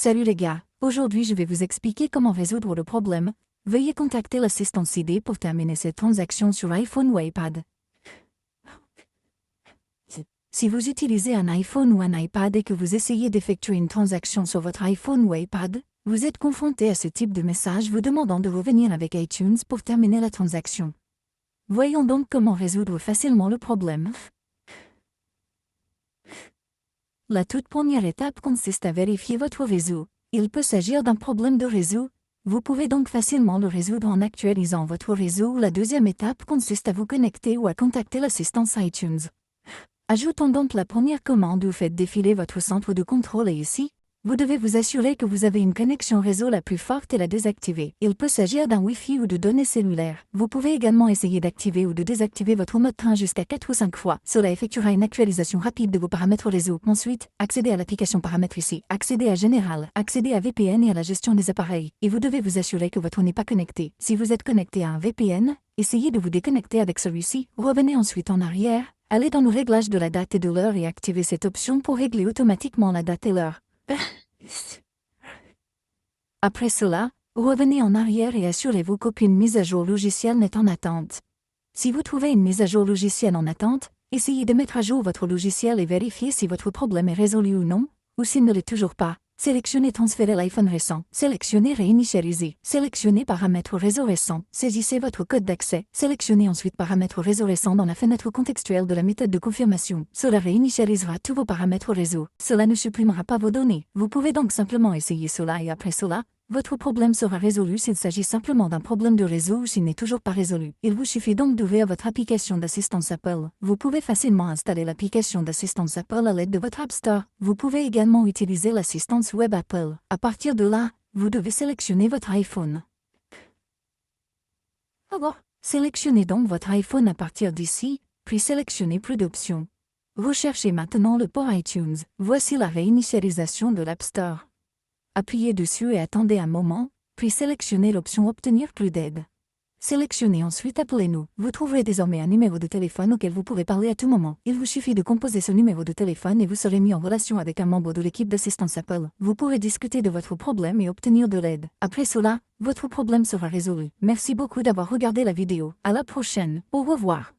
Salut les gars, aujourd'hui je vais vous expliquer comment résoudre le problème. Veuillez contacter l'assistant CD pour terminer cette transaction sur iPhone ou iPad. Si vous utilisez un iPhone ou un iPad et que vous essayez d'effectuer une transaction sur votre iPhone ou iPad, vous êtes confronté à ce type de message vous demandant de revenir avec iTunes pour terminer la transaction. Voyons donc comment résoudre facilement le problème. La toute première étape consiste à vérifier votre réseau. Il peut s'agir d'un problème de réseau. Vous pouvez donc facilement le résoudre en actualisant votre réseau. La deuxième étape consiste à vous connecter ou à contacter l'assistance iTunes. Ajoutons donc la première commande où faites défiler votre centre de contrôle et ici, vous devez vous assurer que vous avez une connexion réseau la plus forte et la désactiver. Il peut s'agir d'un Wi-Fi ou de données cellulaires. Vous pouvez également essayer d'activer ou de désactiver votre mode train jusqu'à 4 ou 5 fois. Cela effectuera une actualisation rapide de vos paramètres réseau. Ensuite, accédez à l'application paramètres ici. Accédez à Général, accédez à VPN et à la gestion des appareils. Et vous devez vous assurer que votre n'est pas connecté. Si vous êtes connecté à un VPN, essayez de vous déconnecter avec celui-ci. Revenez ensuite en arrière. Allez dans le réglage de la date et de l'heure et activez cette option pour régler automatiquement la date et l'heure. Après cela, revenez en arrière et assurez-vous qu'aucune mise à jour logicielle n'est en attente. Si vous trouvez une mise à jour logicielle en attente, essayez de mettre à jour votre logiciel et vérifiez si votre problème est résolu ou non, ou s'il ne l'est toujours pas. Sélectionnez Transférer l'iPhone récent. Sélectionnez Réinitialiser. Sélectionnez Paramètres réseau récent. Saisissez votre code d'accès. Sélectionnez ensuite Paramètres réseau récent dans la fenêtre contextuelle de la méthode de confirmation. Cela réinitialisera tous vos paramètres réseau. Cela ne supprimera pas vos données. Vous pouvez donc simplement essayer cela et après cela, votre problème sera résolu s'il s'agit simplement d'un problème de réseau ou s'il n'est toujours pas résolu. Il vous suffit donc d'ouvrir votre application d'assistance Apple. Vous pouvez facilement installer l'application d'assistance Apple à l'aide de votre App Store. Vous pouvez également utiliser l'assistance web Apple. À partir de là, vous devez sélectionner votre iPhone. Sélectionnez donc votre iPhone à partir d'ici, puis sélectionnez plus d'options. Recherchez maintenant le port iTunes. Voici la réinitialisation de l'App Store. Appuyez dessus et attendez un moment, puis sélectionnez l'option Obtenir plus d'aide. Sélectionnez ensuite Appelez-nous. Vous trouverez désormais un numéro de téléphone auquel vous pourrez parler à tout moment. Il vous suffit de composer ce numéro de téléphone et vous serez mis en relation avec un membre de l'équipe d'assistance Apple. Vous pourrez discuter de votre problème et obtenir de l'aide. Après cela, votre problème sera résolu. Merci beaucoup d'avoir regardé la vidéo. À la prochaine. Au revoir.